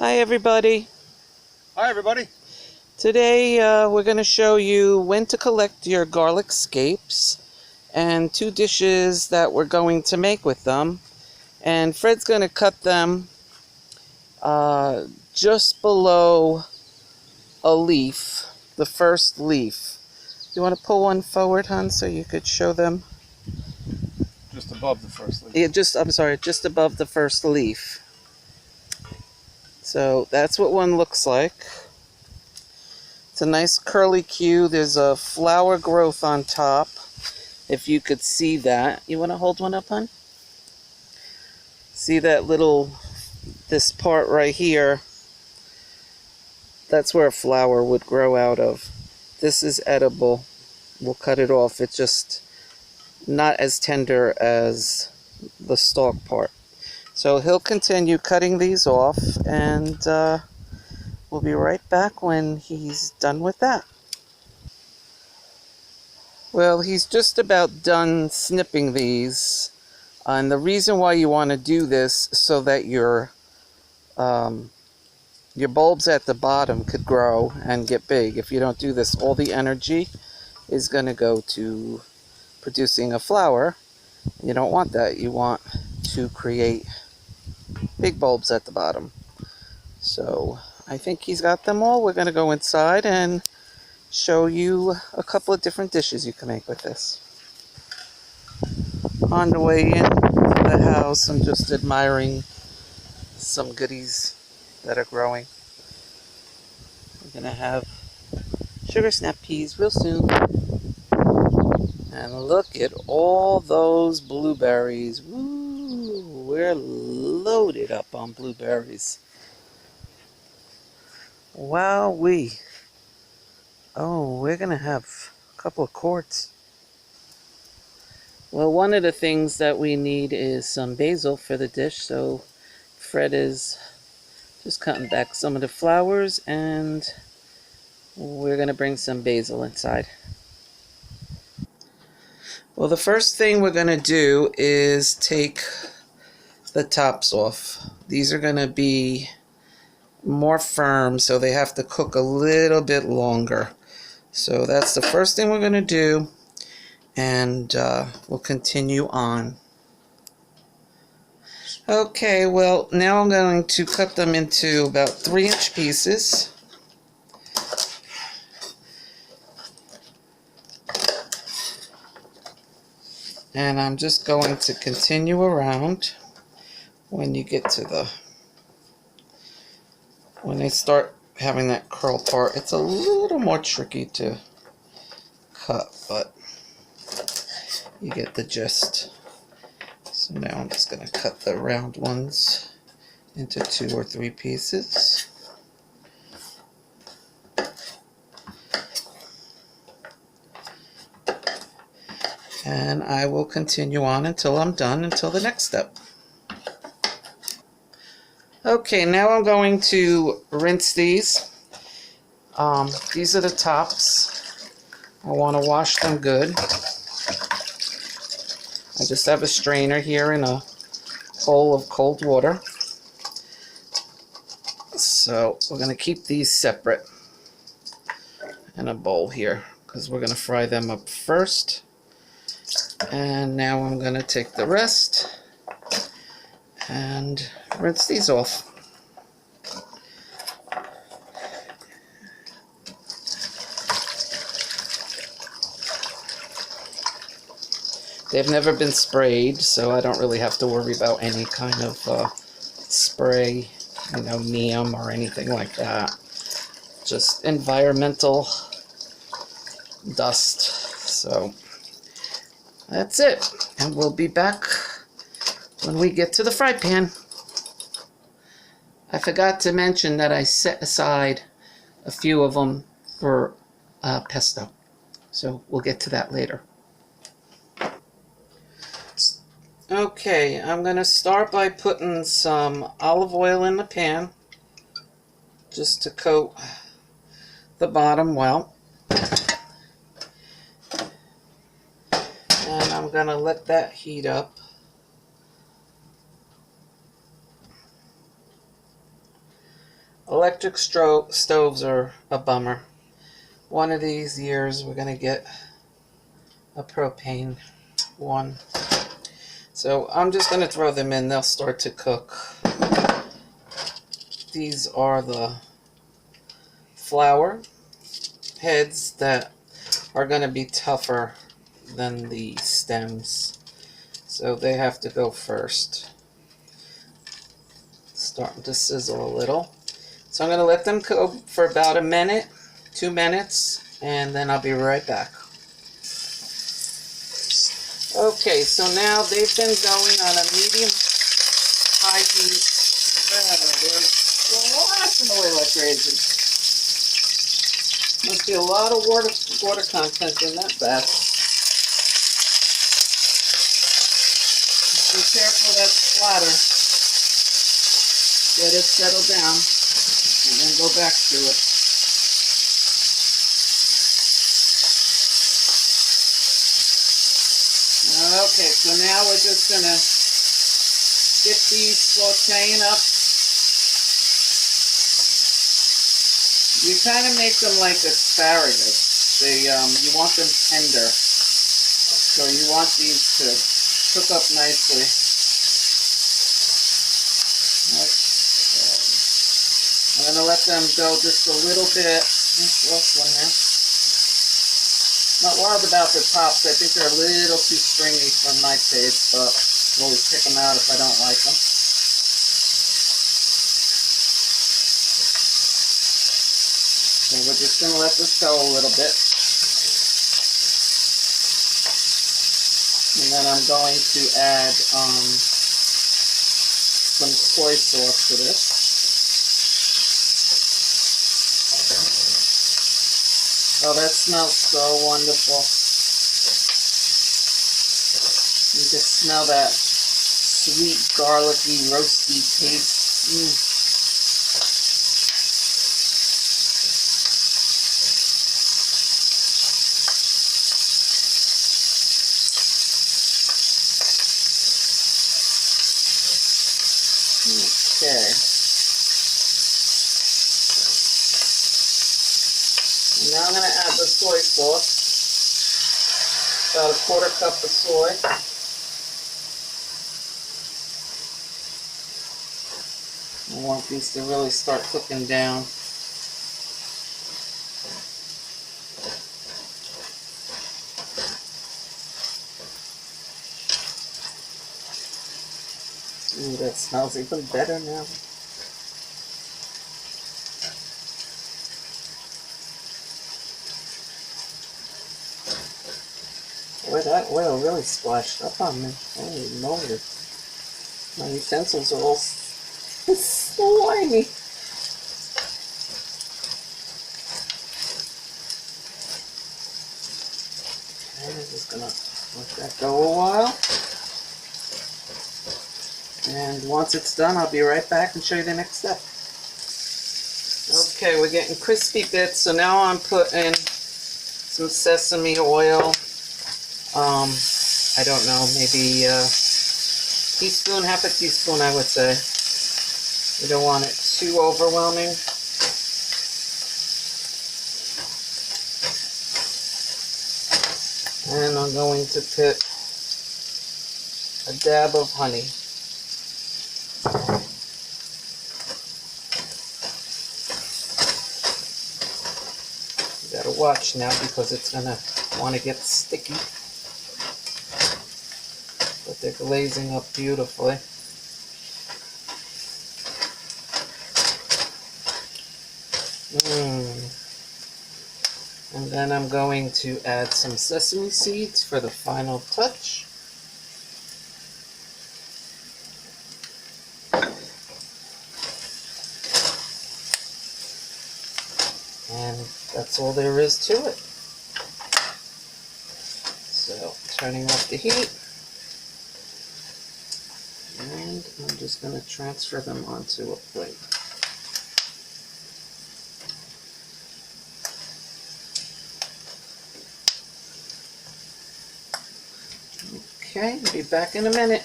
Hi everybody. Hi everybody. Today we're going to show you when to collect your garlic scapes and two dishes that we're going to make with them. And Fred's going to cut them just below a leaf, the first leaf. You want to pull one forward, hon, so you could show them? Just above the first leaf. Yeah, just above the first leaf. So that's what one looks like. It's a nice curly Q. There's a flower growth on top, if you could see that. You want to hold one up, hon? See that this part right here? That's where a flower would grow out of. This is edible. We'll cut it off. It's just not as tender as the stalk part. So he'll continue cutting these off, and we'll be right back when he's done with that. Well, he's just about done snipping these. And the reason why you want to do this so that your bulbs at the bottom could grow and get big. If you don't do this, all the energy is going to go to producing a flower. You don't want that. You want to create big bulbs at the bottom. So I think he's got them all. We're going to go inside and show you a couple of different dishes you can make with this. On the way into the house, I'm just admiring some goodies that are growing. We're going to have sugar snap peas real soon. And look at all those blueberries. Woo! We're loaded up on blueberries. Wowee. Oh, we're going to have a couple of quarts. Well, one of the things that we need is some basil for the dish, so Fred is just cutting back some of the flowers, and we're going to bring some basil inside. Well, the first thing we're going to do is take the tops off. These are going to be more firm, so they have to cook a little bit longer. So that's the first thing we're going to do, and we'll continue on. Okay, well, now I'm going to cut them into about 3-inch pieces. And I'm just going to continue around. When you get to when they start having that curl part, it's a little more tricky to cut, but you get the gist. So now I'm just going to cut the round ones into 2 or 3 pieces. And I will continue on until I'm done, until the next step. Okay, now I'm going to rinse these. These are the tops. I want to wash them good. I just have a strainer here in a bowl of cold water. So we're going to keep these separate in a bowl here, because we're going to fry them up first. And now I'm going to take the rest and rinse these off. They've never been sprayed, so I don't really have to worry about any kind of spray, neem or anything like that. Just environmental dust. So that's it. And we'll be back when we get to the fry pan. I forgot to mention that I set aside a few of them for pesto. So we'll get to that later. Okay, I'm going to start by putting some olive oil in the pan, just to coat the bottom well. And I'm going to let that heat up. Electric stoves are a bummer. One of these years we're going to get a propane one. So I'm just going to throw them in. They'll start to cook. These are the flower heads that are going to be tougher than the stems. So they have to go first. Starting to sizzle a little. So I'm going to let them cook for about a minute, 2 minutes, and then I'll be right back. Okay, so now they've been going on a medium-high heat. They're blasting away like crazy. Must be a lot of water content in that bath. Be careful that splatter. Let it settle down, and then go back to it. Okay, so now we're just going to get these sauteing up. You kind of make them like asparagus. You want them tender. So you want these to cook up nicely. Okay. I'm going to let them go just a little bit. This one there. Not wild about the tops. I think they're a little too stringy for my taste, but I'll always pick them out if I don't like them. So we're just going to let this go a little bit. And then I'm going to add some soy sauce to this. Oh, that smells so wonderful. You can smell that sweet, garlicky, roasty taste. Okay. Now I'm going to add the soy sauce, about a 1/4 cup of soy. I want these to really start cooking down. Ooh, that smells even better now. Boy, that oil really splashed up on me. Holy moly. My utensils are all slimy. Okay, I'm just going to let that go a while. And once it's done, I'll be right back and show you the next step. Okay, we're getting crispy bits, so now I'm putting some sesame oil. I don't know, maybe a teaspoon, half a teaspoon, I would say. We don't want it too overwhelming. And I'm going to put a dab of honey. You gotta watch now because it's gonna want to get sticky. But they're glazing up beautifully. And then I'm going to add some sesame seeds for the final touch. And that's all there is to it. So, turning off the heat. And I'm just going to transfer them onto a plate. Okay, be back in a minute.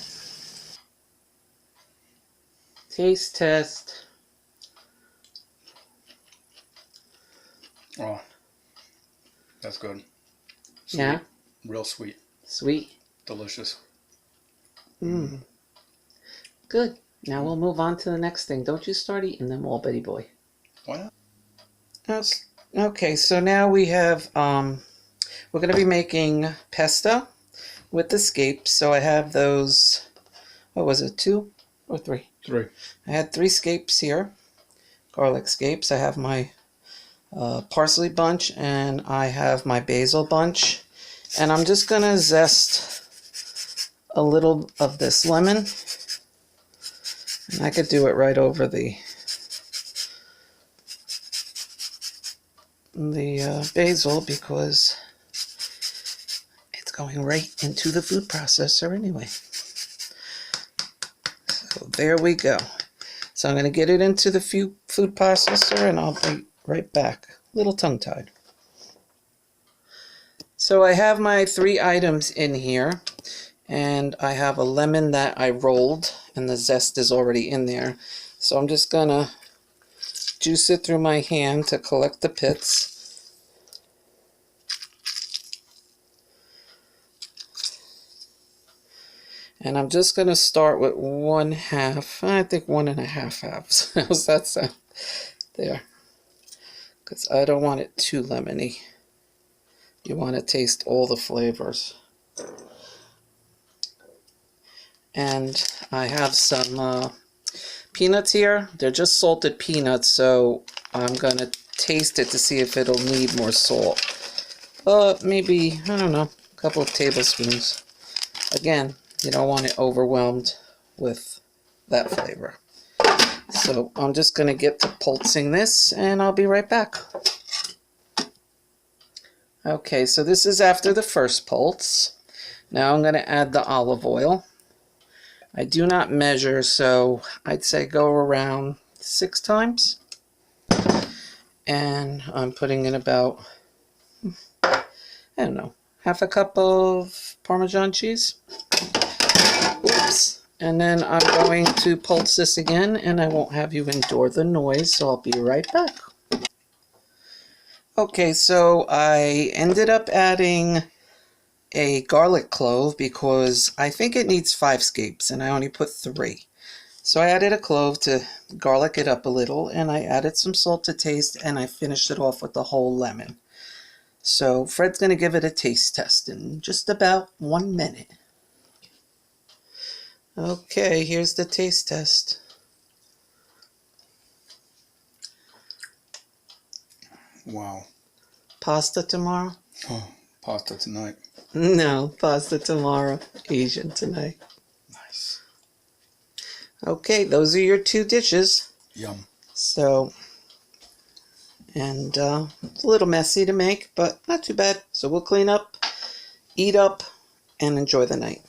Taste test. Oh, that's good. Sweet. Yeah? Real sweet. Sweet? Delicious. Mmm. Good. Now we'll move on to the next thing. Don't you start eating them all, Betty boy. Why not? Okay, so now we have, we're going to be making pesto with the scapes. So I have those, what was it, 2 or 3? 3. I had 3 scapes here, garlic scapes. I have my parsley bunch and I have my basil bunch. And I'm just going to zest a little of this lemon. And I could do it right over the basil because it's going right into the food processor anyway. So there we go. So I'm going to get it into the food processor and I'll be right back. A little tongue-tied. So I have my 3 items in here, and I have a lemon that I rolled and the zest is already in there. So I'm just going to juice it through my hand to collect the pits. And I'm just going to start with 1/2, I think 1.5 halves. How's that sound? There. Because I don't want it too lemony. You want to taste all the flavors. And I have some peanuts here. They're just salted peanuts, so I'm going to taste it to see if it'll need more salt. Maybe, I don't know, a couple of tablespoons. Again, you don't want it overwhelmed with that flavor. So I'm just going to get to pulsing this and I'll be right back. Okay, so this is after the first pulse. Now I'm going to add the olive oil. I do not measure, so I'd say go around 6 times. And I'm putting in about, I don't know, 1/2 cup of Parmesan cheese. Oops. And then I'm going to pulse this again, and I won't have you endure the noise, so I'll be right back. Okay, so I ended up adding a garlic clove because I think it needs 5 scapes, and I only put 3. So I added a clove to garlic it up a little, and I added some salt to taste, and I finished it off with the whole lemon. So Fred's going to give it a taste test in just about 1 minute. Okay, here's the taste test. Wow. Pasta tomorrow? Oh, pasta tonight. No, pasta tomorrow. Asian tonight. Nice. Okay, those are your 2 dishes. Yum. So, and it's a little messy to make, but not too bad. So we'll clean up, eat up, and enjoy the night.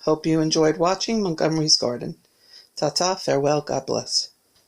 Hope you enjoyed watching Montgomery's Garden. Ta-ta, farewell, God bless.